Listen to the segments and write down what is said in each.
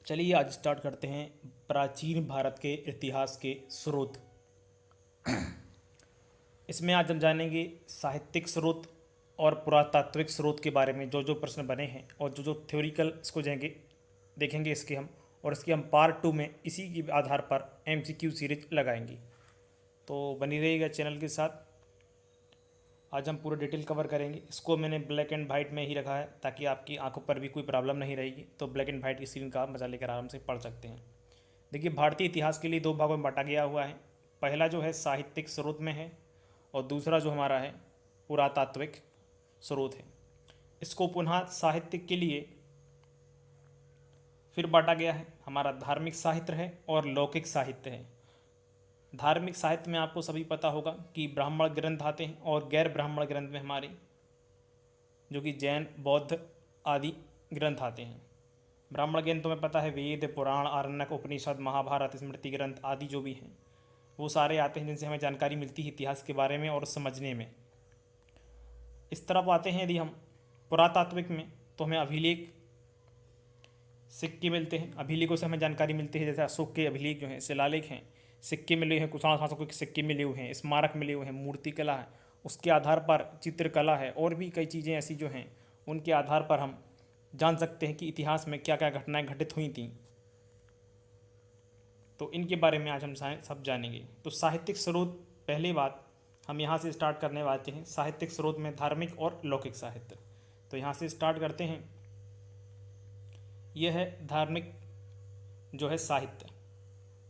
चलिए आज स्टार्ट करते हैं प्राचीन भारत के इतिहास के स्रोत। इसमें आज हम जानेंगे साहित्यिक स्रोत और पुरातात्विक स्रोत के बारे में, जो जो प्रश्न बने हैं और जो जो थ्योरिकल इसको जाएंगे देखेंगे इसके हम, और इसके हम पार्ट 2 में इसी के आधार पर MCQ सीरीज लगाएंगे। तो बनी रहिएगा चैनल के साथ। आज हम पूरा डिटेल कवर करेंगे। इसको मैंने ब्लैक एंड वाइट में ही रखा है ताकि आपकी आंखों पर भी कोई प्रॉब्लम नहीं रहेगी, तो ब्लैक एंड वाइट की स्क्रीन का आप मजा लेकर आराम से पढ़ सकते हैं। देखिए, भारतीय इतिहास के लिए दो भागों में बांटा गया हुआ है। पहला जो है साहित्यिक स्रोत में है और दूसरा जो हमारा है पुरातात्विक स्रोत है। इसको पुनः साहित्यिक के लिए फिर बांटा गया है। हमारा धार्मिक साहित्य है और लौकिक साहित्य है। धार्मिक साहित्य में आपको सभी पता होगा कि ब्राह्मण ग्रंथ आते हैं और गैर ब्राह्मण ग्रंथ में हमारे जो कि जैन बौद्ध आदि ग्रंथ आते हैं। ब्राह्मण ग्रंथों में पता है वेद पुराण आरण्यक उपनिषद महाभारत स्मृति ग्रंथ आदि जो भी हैं वो सारे आते हैं, जिनसे हमें जानकारी मिलती है इतिहास के बारे में और समझने में। इस तरफ आते हैं यदि हम पुरातात्विक में, तो हमें अभिलेख सिक्के मिलते हैं। अभिलेखों से हमें जानकारी मिलती है, जैसे अशोक के अभिलेख जो हैं शिलालेख हैं, सिक्के मिले हैं, कुषाण शासकों के सिक्के मिले हुए हैं, स्मारक मिले हुए हैं, मूर्ति कला है, उसके आधार पर चित्रकला है और भी कई चीज़ें ऐसी जो हैं उनके आधार पर हम जान सकते हैं कि इतिहास में क्या क्या घटनाएं घटित हुई थी। तो इनके बारे में आज हम सब जानेंगे। तो साहित्यिक स्रोत, पहली बात हम यहाँ से स्टार्ट करने वाले हैं। साहित्यिक स्रोत में धार्मिक और लौकिक साहित्य, तो यहाँ से स्टार्ट करते हैं। यह है धार्मिक जो है साहित्य।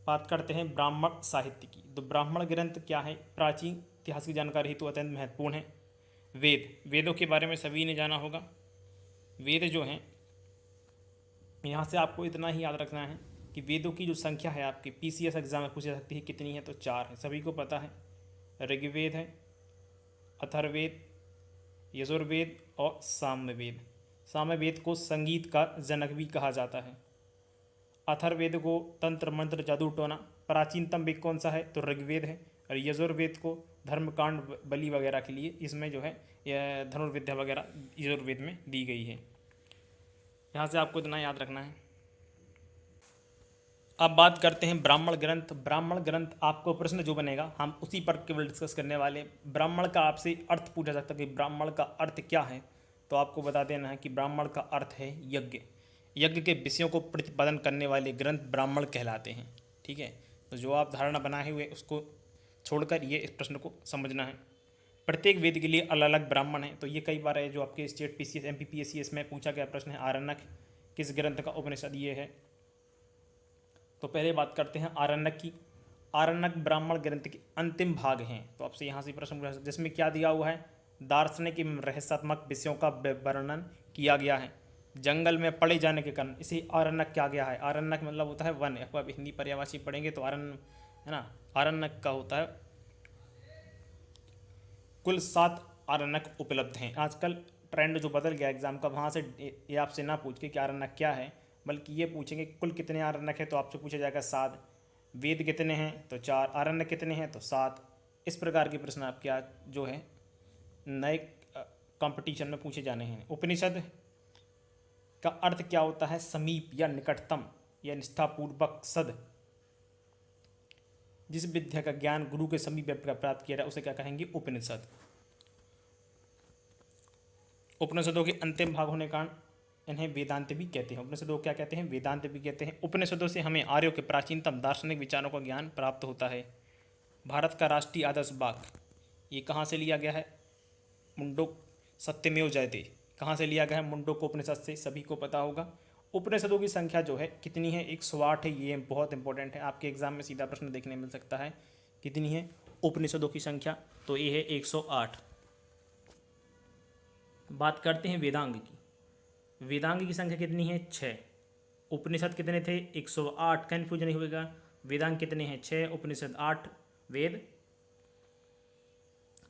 बात करते हैं ब्राह्मण साहित्य की। तो ब्राह्मण ग्रंथ क्या है? प्राचीन इतिहास की जानकारी हेतु अत्यंत महत्वपूर्ण है। वेदों के बारे में सभी ने जाना होगा। वेद जो हैं, यहाँ से आपको इतना ही याद रखना है कि वेदों की जो संख्या है आपके PCS एग्जाम में पूछ सकती है कितनी है, तो 4 है, सभी को पता है। ऋग्वेद है, अथर्ववेद, यजुर्वेद और सामवेद। सामवेद को संगीत का जनक भी कहा जाता है। अथर्ववेद को तंत्र मंत्र जादू टोना। प्राचीनतम वेद कौन सा है? तो ऋग्वेद है। और यजुर्वेद को धर्मकांड बलि वगैरह के लिए इसमें जो है यह धनुर्विद्या वगैरह यजुर्वेद में दी गई है। यहाँ से आपको इतना याद रखना है। अब बात करते हैं ब्राह्मण ग्रंथ। ब्राह्मण ग्रंथ आपको प्रश्न जो बनेगा हम उसी पर केवल डिस्कस करने वाले। ब्राह्मण का आपसे अर्थ पूछा सकता है कि ब्राह्मण का अर्थ क्या है, तो आपको बता देना है कि ब्राह्मण का अर्थ है यज्ञ। यज्ञ के विषयों को प्रतिपादन करने वाले ग्रंथ ब्राह्मण कहलाते हैं। ठीक है, तो जो आप धारणा बनाए हुए उसको छोड़कर ये इस प्रश्न को समझना है। प्रत्येक वेद के लिए अलग अलग ब्राह्मण है। तो ये कई बार है जो आपके स्टेट PCS MPPSCS में पूछा गया प्रश्न है। आरण्यक किस ग्रंथ का उपनिषद ये है? तो पहले बात करते हैं आरण्यक की। आरण्यक ब्राह्मण ग्रंथ के अंतिम भाग हैं। तो आपसे यहाँ से प्रश्न पूछा, जिसमें क्या दिया हुआ है? दार्शनिक एवं रहस्यात्मक विषयों का वर्णन किया गया है। जंगल में पड़े जाने के कारण इसे आरण्यक क्या गया है। आरण्यक मतलब होता है वन। आप हिंदी पर्यायवाची पढ़ेंगे तो आरण्य है ना, आरण्यक का होता है। कुल 7 आरण्यक उपलब्ध हैं। आजकल ट्रेंड जो बदल गया एग्जाम का, वहाँ से ये आपसे ना पूछ के कि आरण्यक क्या है, बल्कि ये पूछेंगे कुल कितने आरण्यक है, तो आपसे पूछा जाएगा 7। वेद कितने हैं? तो 4। आरण्यक कितने हैं? तो 7। इस प्रकार के प्रश्न आपके आज जो है नए कंपटीशन में पूछे जाने हैं। उपनिषद का अर्थ क्या होता है? समीप या निकटतम या निष्ठापूर्वक सद। जिस विद्या का ज्ञान गुरु के समीप प्राप्त किया जाए उसे क्या कहेंगे? उपनिषद। उपनिषदों के अंतिम भाग होने के कारण इन्हें वेदांत भी कहते हैं। उपनिषदों को क्या कहते हैं? वेदांत भी कहते हैं। उपनिषदों से हमें आर्यों के प्राचीनतम दार्शनिक विचारों का ज्ञान प्राप्त होता है। भारत का राष्ट्रीय आदर्श वाक्य ये कहाँ से लिया गया है? मुंडो सत्यमेव जयते। कहाँ से लिया गया है? मुंडको उपनिषद से, सभी को पता होगा। उपनिषदों की संख्या जो है कितनी है? 108 है। ये बहुत इंपॉर्टेंट है, आपके एग्जाम में सीधा प्रश्न देखने मिल सकता है। कितनी है उपनिषदों की संख्या? तो ये है 108। बात करते हैं वेदांग की। वेदांग की संख्या कितनी है? 6। उपनिषद कितने थे? 108। कन्फ्यूजन नहीं होगा। वेदांग कितने हैं? 6, उपनिषद 8, वेद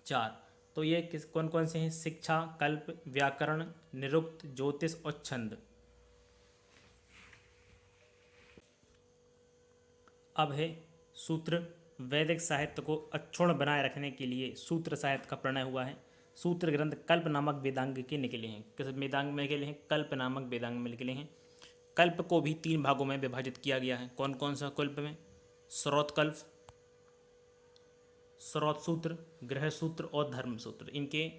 4। तो ये कौन कौन से हैं? शिक्षा, कल्प, व्याकरण, निरुक्त, ज्योतिष और छंद। अब है सूत्र। वैदिक साहित्य को अक्षुण्ण बनाए रखने के लिए सूत्र साहित्य का प्रणय हुआ है। सूत्र ग्रंथ कल्प नामक वेदांग के निकले हैं। किस वेदांग में निकले हैं? कल्प नामक वेदांग में निकले हैं। कल्प को भी 3 भागों में विभाजित किया गया है। कौन कौन सा कल्प में? स्रोत कल्प, स्रोत सूत्र, गृह सूत्र और धर्म सूत्र। इनके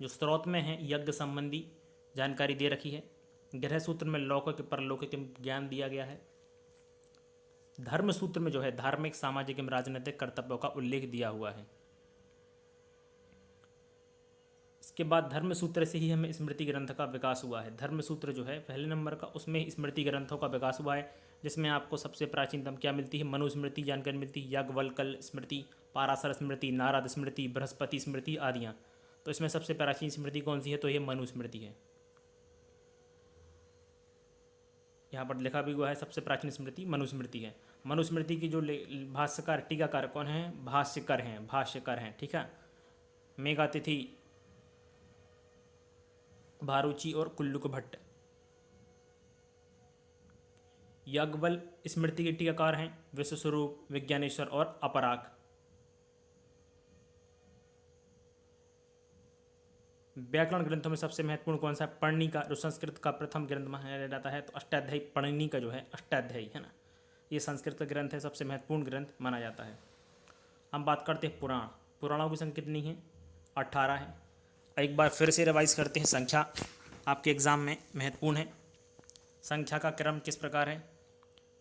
जो स्रोत में है यज्ञ संबंधी जानकारी दे रखी है। गृह सूत्र में लौकिक परलौकिक ज्ञान दिया गया है। धर्म सूत्र में जो है धार्मिक, सामाजिक एवं राजनीतिक कर्तव्यों का उल्लेख दिया हुआ है। इसके बाद धर्म सूत्र से ही हमें स्मृति ग्रंथ का विकास हुआ है। धर्म सूत्र जो है पहले नंबर का, उसमें स्मृति ग्रंथों का विकास हुआ है, जिसमें आपको सबसे प्राचीनतम क्या मिलती है? मनुस्मृति जानकारी मिलती है, याज्ञवल्क्य स्मृति, पाराशर स्मृति, नारद स्मृति, बृहस्पति स्मृति आदियाँ। तो इसमें सबसे प्राचीन स्मृति कौन सी है? तो ये मनुस्मृति है। यहाँ पर लिखा भी हुआ है सबसे प्राचीन स्मृति मनुस्मृति है। मनुस्मृति की जो भाष्यकार टीकाकार कौन है? भाष्यकर हैं, भाष्यकर हैं, ठीक है। मेघातिथि, भारूची और कुल्लुक भट्ट। याज्ञवल स्मृति के टीकाकार हैं विश्वस्वरूप, विज्ञानेश्वर और अपराग। व्याकरण ग्रंथों में सबसे महत्वपूर्ण कौन सा? पर्णिका, जो संस्कृत का प्रथम ग्रंथ माना जाता है। तो अष्टाध्यायी पर्णिका जो है, अष्टाध्यायी है ना, ये संस्कृत का ग्रंथ है, सबसे महत्वपूर्ण ग्रंथ माना जाता है। हम बात करते हैं पुराण। पुराणों की संख्या कितनी है? 18 है। एक बार फिर से रिवाइज करते हैं। संख्या आपके एग्जाम में महत्वपूर्ण है। संख्या का क्रम किस प्रकार है?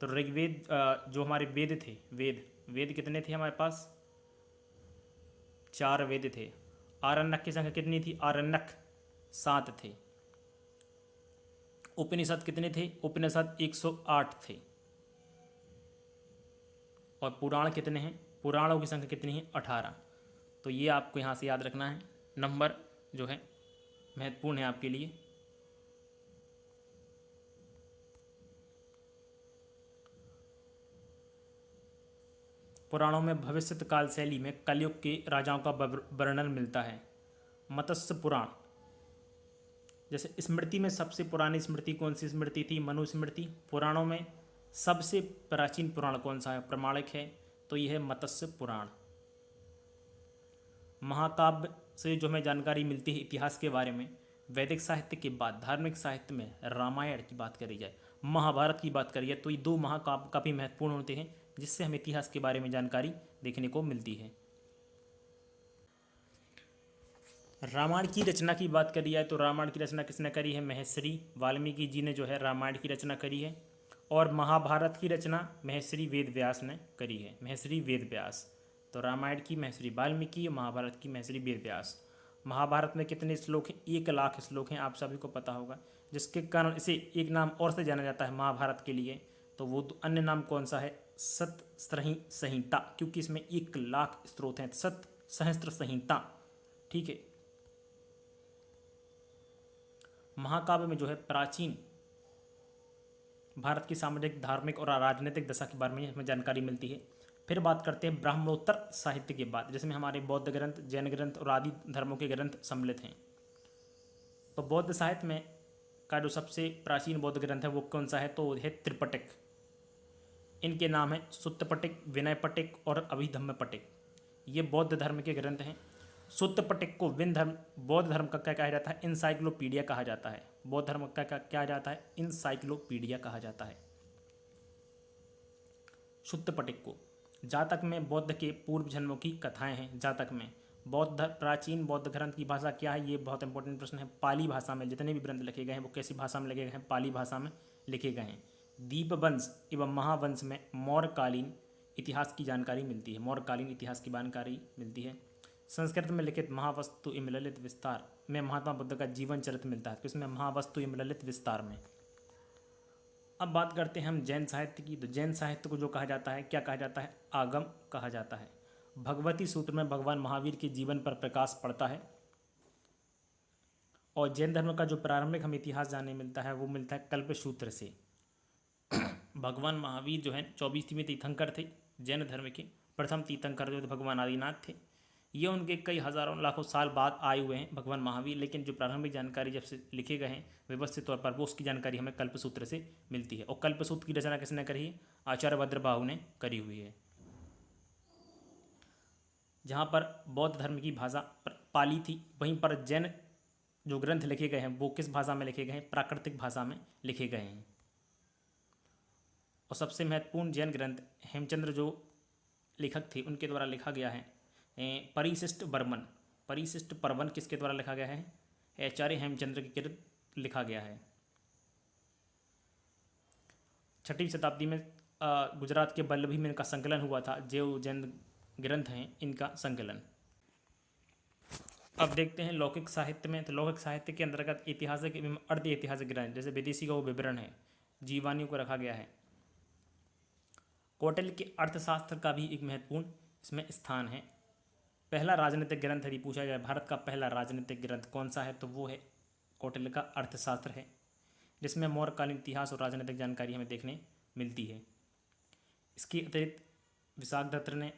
तो ऋग्वेद, जो हमारे वेद थे, वेद कितने थे हमारे पास? 4 वेद थे। आरण्यक की संख्या कितनी थी? आरण्यक 7 थे। उपनिषद कितने थे? उपनिषद 108 थे। और पुराण कितने हैं? पुराणों की संख्या कितनी है? 18। तो ये आपको यहाँ से याद रखना है। नंबर जो है महत्वपूर्ण है आपके लिए। पुराणों में भविष्य काल शैली में कलयुग के राजाओं का वर्णन मिलता है। मत्स्य पुराण, जैसे स्मृति में सबसे पुरानी स्मृति कौन सी स्मृति थी? मनुस्मृति। पुराणों में सबसे प्राचीन पुराण कौन सा है, प्रमाणिक है? तो यह है मत्स्य पुराण। महाकाव्य से जो हमें जानकारी मिलती है इतिहास के बारे में, वैदिक साहित्य के बाद धार्मिक साहित्य में रामायण की बात करी जाए, महाभारत की बात करी जाए, तो ये 2 महाकाव्य काफ़ी महत्वपूर्ण होते हैं, जिससे हमें इतिहास के बारे में जानकारी देखने को मिलती है। रामायण की रचना की बात करी जाए तो रामायण की रचना किसने करी है? महर्षि वाल्मीकि जी ने जो है रामायण की रचना करी है। और महाभारत की रचना महर्षि वेद व्यास ने करी है, महर्षि वेद व्यास। तो रामायण की महर्षि वाल्मीकि, महाभारत की महर्षि वेद व्यास। महाभारत में कितने श्लोक हैं? 1 लाख श्लोक हैं, आप सभी को पता होगा, जिसके कारण इसे एक नाम और से जाना जाता है महाभारत के लिए। तो वो अन्य नाम कौन सा है? सतस्त्रही संहिता, क्योंकि इसमें 1 लाख स्त्रोत हैं। सत सहस्त्र संहिता, ठीक है। महाकाव्य में जो है प्राचीन भारत की सामाजिक, धार्मिक और राजनीतिक दशा के बारे में हमें जानकारी मिलती है। फिर बात करते हैं ब्राह्मणोत्तर साहित्य के बाद, जिसमें हमारे बौद्ध ग्रंथ, जैन ग्रंथ और आदि धर्मों के ग्रंथ सम्मिलित हैं। तो बौद्ध साहित्य में का जो सबसे प्राचीन बौद्ध ग्रंथ है वो कौन सा है? तो वो है त्रिपिटक। इनके नाम है सुत्तपिटक, विनयपिटक और अभिधम्मपिटक। ये बौद्ध धर्म के ग्रंथ हैं। सुत्तपिटक को बौद्ध धर्म का क्या कहा जाता है? इंसाइक्लोपीडिया कहा जाता है। बौद्ध धर्म का क्या जाता है? इंसाइक्लोपीडिया कहा जाता है सुत्तपिटक को। जातक में बौद्ध के पूर्व जन्मों की कथाएं हैं। जातक में प्राचीन बौद्ध ग्रंथ की भाषा क्या है? ये बहुत इंपॉर्टेंट प्रश्न है। पाली भाषा में जितने भी ग्रंथ लिखे गए हैं वो कैसी भाषा में लिखे गए हैं? पाली भाषा में लिखे गए हैं। दीपवंश एवं महावंश में मौर्यकालीन इतिहास की जानकारी मिलती है। मौर्यकालीन इतिहास की जानकारी मिलती है। संस्कृत में लिखित महावस्तु एवं ललित विस्तार में महात्मा बुद्ध का जीवन चरित्र मिलता है। तो इसमें महावस्तु एवं ललित विस्तार में। अब बात करते हैं हम जैन साहित्य की। तो जैन साहित्य को जो कहा जाता है, क्या कहा जाता है? आगम कहा जाता है। भगवती सूत्र में भगवान महावीर के जीवन पर प्रकाश पड़ता है। और जैन धर्म का जो प्रारंभिक हमें इतिहास जानने मिलता है वो मिलता है कल्प सूत्र से। भगवान महावीर जो है 24वें तीर्थंकर थे जैन धर्म के। प्रथम तीर्थंकर जो भगवान आदिनाथ थे। ये उनके कई हजारों लाखों साल बाद आए हुए हैं भगवान महावीर, लेकिन जो प्रारंभिक जानकारी जब से लिखे गए हैं व्यवस्थित तौर पर वो उसकी जानकारी हमें कल्पसूत्र से मिलती है। और कल्पसूत्र की रचना किसने करी है? आचार्य भद्रबाहु ने करी हुई है। जहाँ पर बौद्ध धर्म की भाषा पाली थी, वहीं पर जैन जो ग्रंथ लिखे गए हैं वो किस भाषा में लिखे गए हैं? प्राकृतिक भाषा में लिखे गए हैं। और सबसे महत्वपूर्ण जैन ग्रंथ हेमचंद्र जो लेखक थे उनके द्वारा लिखा गया है। परिशिष्ट बर्मन, परिशिष्ट पर्वन किसके द्वारा लिखा गया है? आचार्य हेमचंद्र के कृत लिखा गया है। 6वीं शताब्दी में गुजरात के बल्लभी में इनका संकलन हुआ था। जो जैन ग्रंथ हैं इनका संकलन। अब देखते हैं लौकिक साहित्य में। तो लौकिक साहित्य के अंतर्गत ऐतिहासिक एवं अर्ध ऐतिहासिक ग्रंथ, जैसे विदेशी का वो विवरण है, जीवानियों को रखा गया है। कौटिल्य के अर्थशास्त्र का भी एक महत्वपूर्ण इसमें स्थान है। पहला राजनीतिक ग्रंथ यदि पूछा जाए भारत का पहला राजनीतिक ग्रंथ कौन सा है, तो वो है कौटिल्य का अर्थशास्त्र है, जिसमें मौर्यकालीन इतिहास और राजनीतिक जानकारी हमें देखने मिलती है। इसके अतिरिक्त विशाखदत्त ने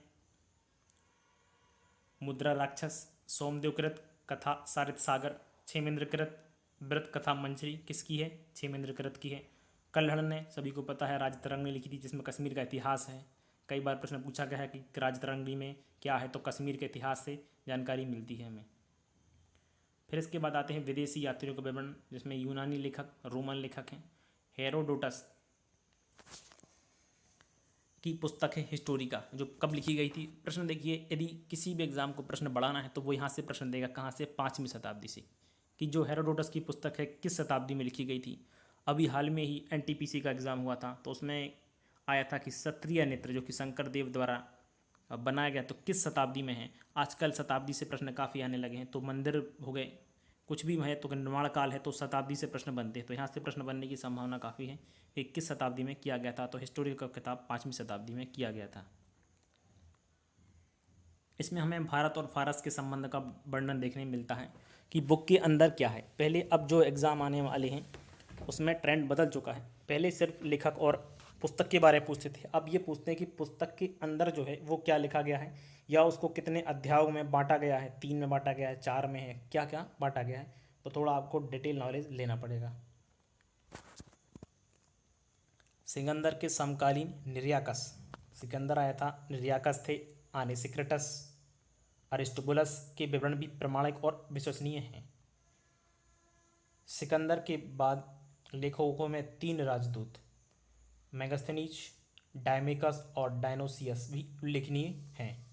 मुद्रा राक्षस, सोमदेवकृत कथा सारित सागर, क्षेमेंद्रकृत व्रत कथा मंजरी किसकी है? क्षेमेंद्रकृत की है। कल्हड़ ने, सभी को पता है, राजतरंगिणी लिखी थी जिसमें कश्मीर का इतिहास है। कई बार प्रश्न पूछा गया है कि राजतरंगिणी में क्या है, तो कश्मीर के इतिहास से जानकारी मिलती है हमें। फिर इसके बाद आते हैं विदेशी यात्रियों का विवरण, जिसमें यूनानी लेखक, रोमन लेखक हैं। हेरोडोटस की पुस्तक है हिस्टोरिका, जो कब लिखी गई थी? प्रश्न देखिए, यदि किसी भी एग्जाम को प्रश्न बढ़ाना है तो वो यहाँ से प्रश्न देगा, कहाँ से? 5वीं शताब्दी से, कि जो हेरोडोटस की पुस्तक है किस शताब्दी में लिखी गई थी। अभी हाल में ही एनटीपीसी का एग्ज़ाम हुआ था, तो उसमें आया था कि क्षत्रिय नृत्य जो कि शंकर देव द्वारा बनाया गया, तो किस शताब्दी में है। आजकल शताब्दी से प्रश्न काफ़ी आने लगे हैं, तो मंदिर हो गए, कुछ भी है, तो निर्माण काल है तो शताब्दी से प्रश्न बनते हैं, तो यहाँ से प्रश्न बनने की संभावना काफ़ी है कि किस शताब्दी में किया गया था। तो हिस्टोरी का किताब 5वीं शताब्दी में किया गया था। इसमें हमें भारत और फारस के संबंध का वर्णन देखने मिलता है कि बुक के अंदर क्या है। पहले, अब जो एग्ज़ाम आने वाले हैं उसमें ट्रेंड बदल चुका है। पहले सिर्फ लेखक और पुस्तक के बारे में पूछते थे, अब ये पूछते हैं कि पुस्तक के अंदर जो है वो क्या लिखा गया है, या उसको कितने अध्यायों में बांटा गया है, 3 में बांटा गया है, 4 में है, क्या क्या बांटा गया है। तो थोड़ा आपको डिटेल नॉलेज लेना पड़ेगा। सिकंदर के समकालीन निर्याकस, सिकंदर आया था, निर्याकस थे आनेसिक्रिटस। अरिस्टोबुलस के विवरण भी प्रामाणिक और विश्वसनीय हैं। सिकंदर के बाद लेखकों में 3 राजदूत, मेगास्थनीज, डायमेकस और डायनोसियस भी उल्लेखनीय हैं।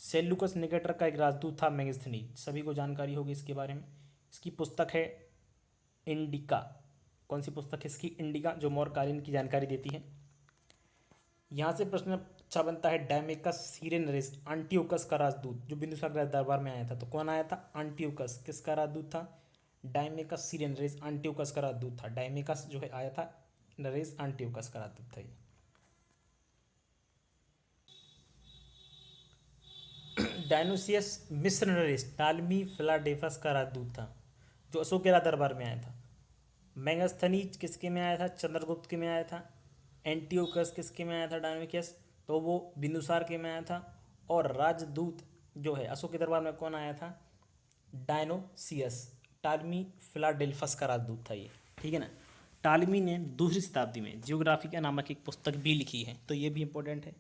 सेल्यूकस निकेटर का एक राजदूत था मेगास्थनीज, सभी को जानकारी होगी इसके बारे में। इसकी पुस्तक है इंडिका। कौन सी पुस्तक है इसकी? इंडिका, जो मौर्यकालीन की जानकारी देती है। यहाँ से प्रश्न अच्छा बनता है, डायमेकस सीरेनरेस एंटियोकस का राजदूत, जो बिंदुसार दरबार में आया था, तो कौन आया था? एंटियोकस। किसका राजदूत था? डायमेकस सीरेनरेस एंटियोकस का राजदूत था। डायमेकस जो है आया था, नरेस एंटियोकस का राजदूत था ये। डायनोसियस मिस्र नरेस टालमी फिलाडेल्फस का राजदूत था, जो अशोक के दरबार में आया था। मेगास्थनीज किसके में आया था? चंद्रगुप्त के में आया था। एंटियोकस किसके में आया था? डायमेकस, तो वो बिंदुसार के में आया था। और राजदूत जो है अशोक के दरबार में कौन आया था? डायनोसियस, टालमी फिलाडेल्फस का राजदूत था ये, ठीक है ना। टालमी ने 2वीं शताब्दी में जियोग्राफिका नामक एक पुस्तक भी लिखी है, तो ये भी इंपॉर्टेंट है।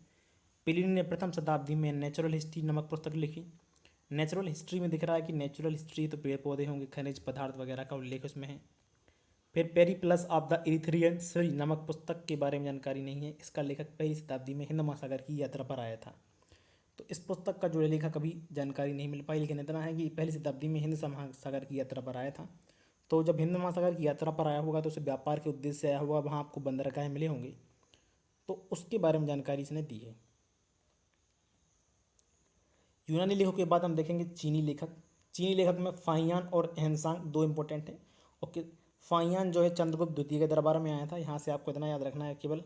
प्लिनी ने 1वीं शताब्दी में नेचुरल हिस्ट्री नामक पुस्तक लिखी। नेचुरल हिस्ट्री में दिख रहा है कि नेचुरल हिस्ट्री तो पेड़ पौधे होंगे, खनिज पदार्थ वगैरह का उल्लेख उसमें है। फिर पेरीप्लस ऑफ द इरिथ्रियन सी नामक पुस्तक के बारे में जानकारी नहीं है। इसका लेखक 1वीं शताब्दी में हिंद महासागर की यात्रा पर आया था, तो इस पुस्तक का जो लेखक अभी जानकारी नहीं मिल पाई, लेकिन इतना है कि 1वीं शताब्दी में हिंद महासागर की यात्रा पर आया था। तो जब हिंद महासागर की यात्रा पर आया होगा तो उसे व्यापार के उद्देश्य से आया होगा, वहाँ आपको बंदरगाहें मिले होंगे, तो उसके बारे में जानकारी इसने दी है। यूनानी लेखकों के बाद हम देखेंगे चीनी लेखक। चीनी लेखक में फाहियान और हेनसांग 2 इंपॉर्टेंट हैं। ओके, फाहियान जो है चंद्रगुप्त द्वितीय के दरबार में आया था, यहाँ से आपको इतना याद रखना है केवल।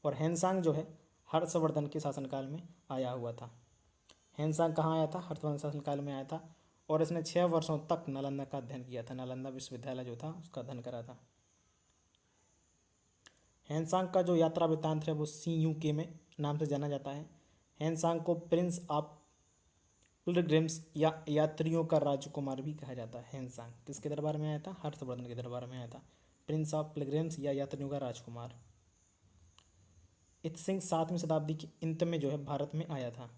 और हेनसांग जो है हर्षवर्धन के शासनकाल में आया हुआ था। हेनसांग कहाँ आया था? हर्षवर्धन शासनकाल में आया था, और इसने 6 वर्षों तक नालंदा का अध्ययन किया था। नालंदा विश्वविद्यालय जो था उसका अध्ययन करा था। हेनसांग का जो यात्रा वृत्तांत है वो CU के में नाम से जाना जाता है। हेनसांग को प्रिंस ऑफ पिलग्रिम्स या यात्रियों का राजकुमार भी कहा जाता है। हेनसांग किसके दरबार में आया था? हर्षवर्धन के दरबार में आया था। प्रिंस ऑफ पिलग्रिम्स या यात्रियों का राजकुमार। इत्सिंग 7वीं शताब्दी के अंत में जो है भारत में आया था।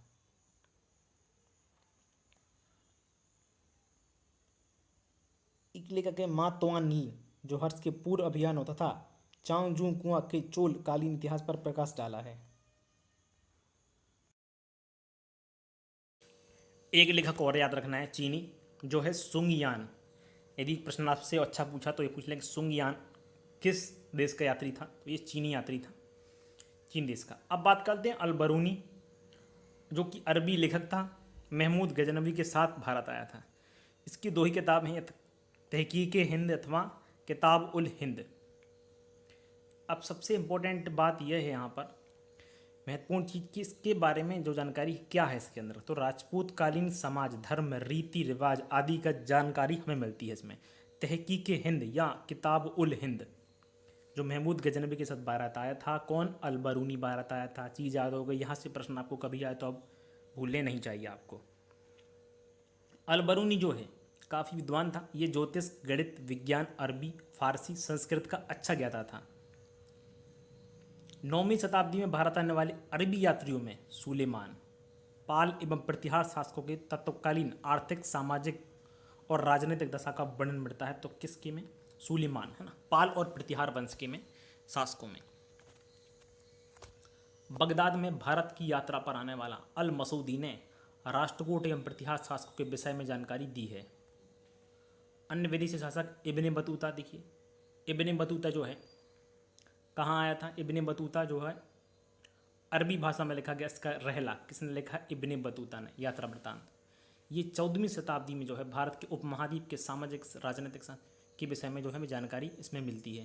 एक लेखक है मा तोआन नी, जो हर्ष के पूर्व अभियान होता था चांगजू कुआं के चोल कालीन इतिहास पर प्रकाश डाला है। एक लेखक और याद रखना है, चीनी, जो है सुंग यान। यदि प्रश्न आपसे अच्छा पूछा तो ये पूछ लें कि सुंग यान किस देश का यात्री था, तो ये चीनी यात्री था, चीन देश का। अब बात करते हैं अल-बरूनी, जो कि अरबी लेखक था, महमूद गजनवी के साथ भारत आया था। इसकी दो ही किताब हैं, तहकीक हिंद अथवा किताब उल हिंद। अब सबसे इम्पोर्टेंट बात यह है यहाँ पर, महत्वपूर्ण चीज़ की इसके बारे में जो जानकारी क्या है इसके अंदर, तो राजपूत कालीन समाज, धर्म, रीति रिवाज आदि का जानकारी हमें मिलती है इसमें। तहकीक हिंद या किताब उल हिंद, जो महमूद गजनवी के साथ भारत आया था, कौन, अल-बरूनी भारत आया था। चीज़ याद हो गई। यहाँ से प्रश्न आपको कभी आए तो अब भूलने नहीं चाहिए आपको। अल-बरूनी जो है काफ़ी विद्वान था। ये ज्योतिष, गणित, विज्ञान, अरबी, फारसी, संस्कृत का अच्छा ज्ञाता था। 9वीं शताब्दी में भारत आने वाले अरबी यात्रियों में सुलेमान, पाल एवं प्रतिहार शासकों के तत्कालीन आर्थिक, सामाजिक और राजनीतिक दशा का वर्णन मिलता है। तो किसके में, सुलेमान, है ना, पाल और प्रतिहार वंश के में शासकों में। बगदाद में भारत की यात्रा पर आने वाला अल मसूदी ने राष्ट्रकूट एवं प्रतिहार शासकों के विषय में जानकारी दी है। अन्य विदेशी शासक इब्ने बतूता, देखिए इब्ने बतूता जो है कहाँ आया था। इब्ने बतूता जो है अरबी भाषा में लिखा गया, इसका रहला किसने लिखा, इब्ने बतूता ने, यात्रा वृत्तांत। ये 14वीं शताब्दी में जो है भारत के उपमहाद्वीप के सामाजिक राजनीतिक के विषय में जो है जानकारी इसमें मिलती है।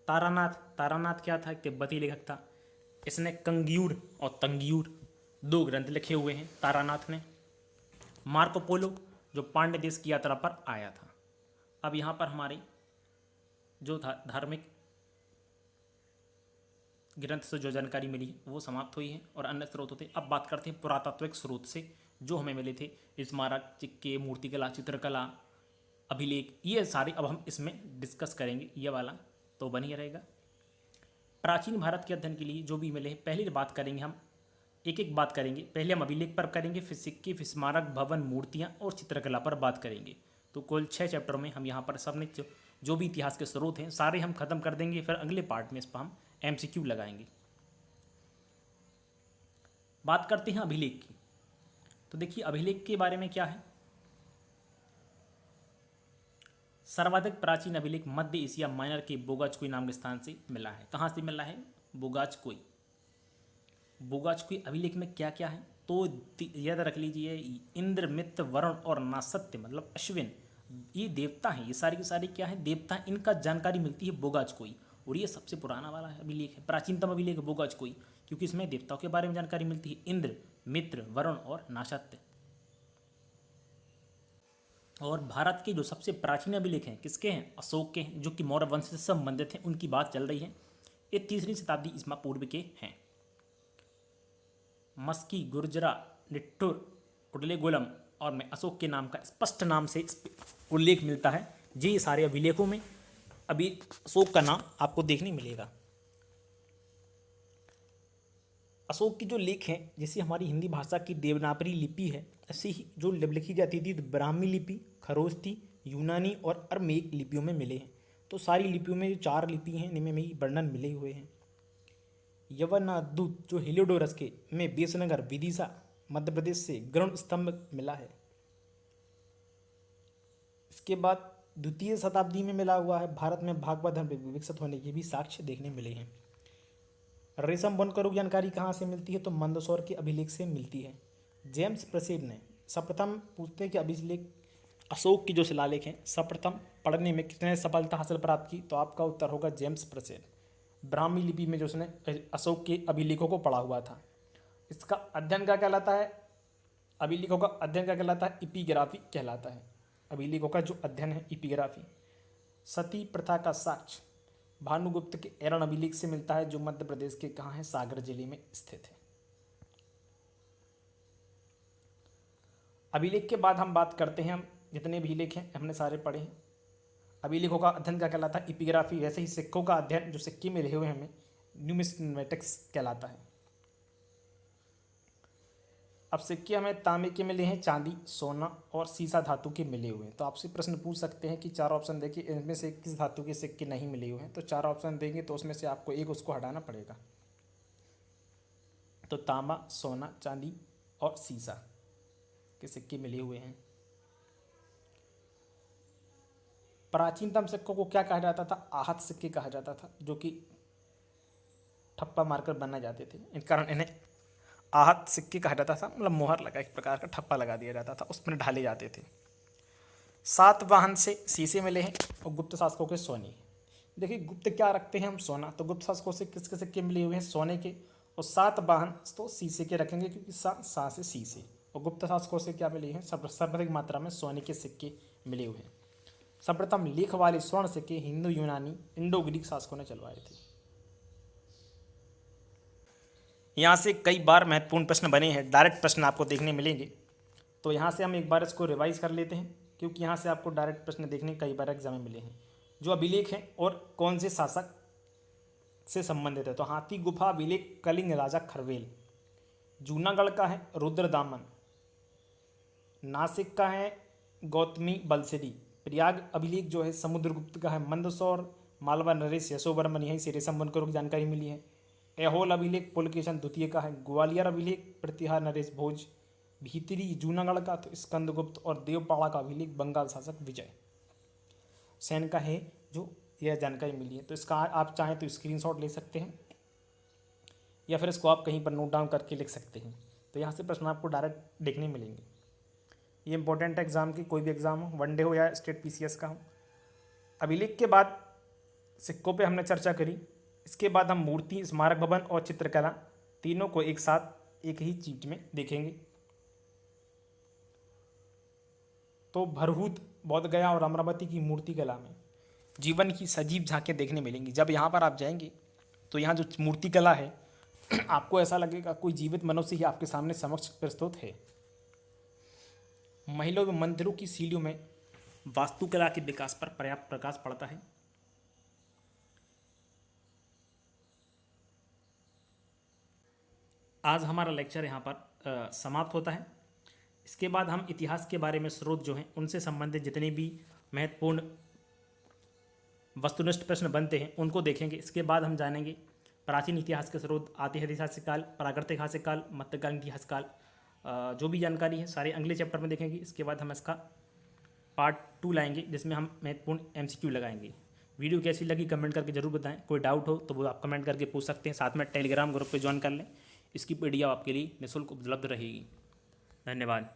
तारानाथ, तारानाथ क्या था, एक तिब्बती लेखक था। इसने कंगियूर और तंगियूर 2 ग्रंथ लिखे हुए हैं तारानाथ ने। मार्को पोलो, जो पांड्य देश की यात्रा पर आया था। अब यहाँ पर हमारी जो था धार्मिक ग्रंथ से जो जानकारी मिली वो समाप्त हुई है और अन्य स्रोत होते। अब बात करते हैं पुरातात्विक स्रोत से जो हमें मिले थे, स्मारक, सिक्के, मूर्तिकला, चित्रकला, अभिलेख, ये सारे अब हम इसमें डिस्कस करेंगे। ये वाला तो बन ही रहेगा। प्राचीन भारत के अध्ययन के लिए जो भी मिले हैं, पहले बात करेंगे हम, एक एक बात करेंगे। पहले हम अभिलेख पर करेंगे, फिर सिक्के, फिर स्मारक, भवन, मूर्तियाँ और चित्रकला पर बात करेंगे। तो कुल 6 चैप्टर में हम यहाँ पर सबने जो भी इतिहास के स्रोत हैं सारे हम खत्म कर देंगे। फिर अगले पार्ट में इस पर हम MCQ लगाएंगे। बात करते हैं अभिलेख की। तो देखिए अभिलेख के बारे में क्या है। सर्वाधिक प्राचीन अभिलेख मध्य एशिया माइनर के बोगाचकोई नाम के स्थान से मिला है। कहाँ से मिला है, बोगाचकोई। बोगाचकोई अभिलेख में क्या क्या है तो याद रख लीजिए, इंद्र, मित्र, वरुण और नासत्य मतलब अश्विन, ये देवता हैं। ये सारी की सारी क्या है, देवता हैं। इनका जानकारी मिलती है बोगाचकोई, और ये सबसे पुराना वाला अभिलेख है, प्राचीनतम अभिलेख बोगाचकोई, क्योंकि इसमें देवताओं के बारे में जानकारी मिलती है, इंद्र, मित्र, वरुण और नासत्य। और भारत के जो सबसे प्राचीन अभिलेख हैं किसके हैं, अशोक के हैं, जो कि मौर्य वंश से संबंधित हैं। उनकी बात चल रही है। ये 3री शताब्दी ईसा पूर्व के हैं। मस्की, गुर्जरा, निट्ठुर, उडलेगुलम और में अशोक के नाम का स्पष्ट नाम से उल्लेख मिलता है। ये सारे अभिलेखों में अभी अशोक का नाम आपको देखने मिलेगा। अशोक की जो लेख हैं, जैसे हमारी हिंदी भाषा की देवनागरी लिपि है, ऐसी ही जो लिखी जाती थी ब्राह्मी लिपि, खरोष्ठी, यूनानी और अरमेक लिपियों में मिले हैं। तो सारी लिपियों में जो 4 लिपि हैं इनमें भी वर्णन मिले हुए हैं। यवनादूत जो हेलियोडोरस के में बेसनगर, विदिशा, मध्य प्रदेश से गरुड़ स्तंभ मिला है। इसके बाद 2य शताब्दी में मिला हुआ है। भारत में भागवत धर्म विकसित होने के भी साक्ष्य देखने मिले हैं। रेशम बुनकरों की जानकारी कहाँ से मिलती है, तो मंदसौर के अभिलेख से मिलती है। जेम्स प्रसेड ने सर्वप्रथम पूछते हैं कि अभिलेख अशोक की जो शिलालेख हैं सर्वप्रथम पढ़ने में कितने सफलता हासिल प्राप्त की, तो आपका उत्तर होगा जेम्स प्रसेड। ब्राह्मी लिपि में जो उसने अशोक के अभिलेखों को पढ़ा हुआ था। इसका अध्ययन क्या कहलाता है, अभिलेखों का अध्ययन क्या कहलाता है, इपिग्राफी कहलाता है। अभिलेखों का जो अध्ययन है इपिग्राफी। सती प्रथा का साक्ष्य भानुगुप्त के एरन अभिलेख से मिलता है, जो मध्य प्रदेश के कहाँ है, सागर जिले में स्थित है। अभिलेख के बाद हम बात करते हैं, हम जितने भी लेख हैं हमने सारे पढ़े हैं। अभिलेखों का अध्ययन क्या कहलाता है, इपिग्राफी। वैसे ही सिक्कों का अध्ययन, जो सिक्के मिले हुए हमें, न्यूमिस्मेटिक्स कहलाता है। अब सिक्के हमें तांबे के मिले हैं, चांदी, सोना और सीसा धातु के मिले हुए हैं। तो आपसे प्रश्न पूछ सकते हैं कि चार ऑप्शन देखिए, इनमें से किस धातु के सिक्के नहीं मिले हुए हैं। तो चार ऑप्शन देंगे तो उसमें से आपको एक उसको हटाना पड़ेगा। तो तांबा, सोना, चांदी और सीसा के सिक्के मिले हुए हैं। प्राचीनतम सिक्कों को क्या कहा जाता था? आहत सिक्के कहा जाता था, जो कि ठप्पा मारकर बनाए जाते थे। इन कारण इन्हें आहत सिक्के कहा जाता था, मतलब मोहर लगा, एक प्रकार का ठप्पा लगा दिया जाता था, उसमें ढाले जाते थे। सातवाहन से शीशे मिले हैं और गुप्त शासकों के सोने। देखिए गुप्त क्या रखते हैं हम? सोना। तो गुप्त शासकों से किसके सिक्के मिले हुए हैं? सोने के। और सातवाहन तो शीशे के रखेंगे, क्योंकि सा से शीशे। और गुप्त शासकों से क्या मिले हैं? सर्वाधिक मात्रा में सोने के सिक्के मिले हुए हैं। सर्वप्रथम लेख वाले स्वर्ण सिक्के हिंदू, यूनानी, इंडो ग्रीक शासकों ने चलवाए थे। यहाँ से कई बार महत्वपूर्ण प्रश्न बने हैं, डायरेक्ट प्रश्न आपको देखने मिलेंगे। तो यहाँ से हम एक बार इसको रिवाइज कर लेते हैं, क्योंकि यहाँ से आपको डायरेक्ट प्रश्न देखने कई बार एग्जाम में मिले हैं। जो अभिलेख हैं और कौन से शासक से संबंधित है? तो हाथी गुफा अभिलेख कलिंग राजा खरवेल। जूनागढ़ का है रुद्रदामन। नासिक का है गौतमी बलसिरी। प्रयाग अभिलेख जो है समुद्रगुप्त का है मंदसौर। मालवा नरेश यशोवर्मन, यहीं से रेशम बनकरों की जानकारी मिली है। ऐहोल अभिलेख पुलकेशन द्वितीय का है। ग्वालियर अभिलेख प्रतिहार नरेश भोज। भीतरी जूनागढ़ का तो स्कंदगुप्त। और देवपाड़ा का अभिलेख बंगाल शासक विजय सेन का है, जो यह जानकारी मिली है। तो इसका आप चाहें तो स्क्रीनशॉट ले सकते हैं, या फिर इसको आप कहीं पर नोट डाउन करके लिख सकते हैं। तो यहाँ से प्रश्न आपको डायरेक्ट देखने मिलेंगे। ये इंपॉर्टेंट एग्जाम की, कोई भी एग्जाम हो, वनडे हो या स्टेट पीसीएस का हो। अभिलेख के बाद सिक्कों पे हमने चर्चा करी। इसके बाद हम मूर्ति, स्मारक भवन और चित्रकला तीनों को एक साथ एक ही चीज में देखेंगे। तो भरहूत, बोधगया और अमरावती की मूर्ति कला में जीवन की सजीव झांकें देखने मिलेंगी। जब यहाँ पर आप जाएंगे तो यहाँ जो मूर्ति कला है आपको ऐसा लगेगा कोई जीवित मनुष्य ही आपके सामने समक्ष प्रस्तुत है। महलों व मंदिरों की सीढ़ियों में वास्तुकला के विकास पर पर्याप्त प्रकाश पड़ता है। आज हमारा लेक्चर यहाँ पर समाप्त होता है। इसके बाद हम इतिहास के बारे में स्रोत जो हैं उनसे संबंधित जितने भी महत्वपूर्ण वस्तुनिष्ठ प्रश्न बनते हैं उनको देखेंगे। इसके बाद हम जानेंगे प्राचीन इतिहास के स्रोत, आदि ऐतिहासिक काल, प्राकृतिक ऐतिहासिक काल, मध्यकालीन इतिहास काल, जो भी जानकारी है सारे अगले चैप्टर में देखेंगे। इसके बाद हम इसका पार्ट 2 लाएंगे, जिसमें हम महत्वपूर्ण MCQ लगाएंगे। वीडियो कैसी लगी कमेंट करके जरूर बताएं। कोई डाउट हो तो वो आप कमेंट करके पूछ सकते हैं। साथ में टेलीग्राम ग्रुप पे ज्वाइन कर लें, इसकी PDF आपके लिए निःशुल्क उपलब्ध रहेगी। धन्यवाद।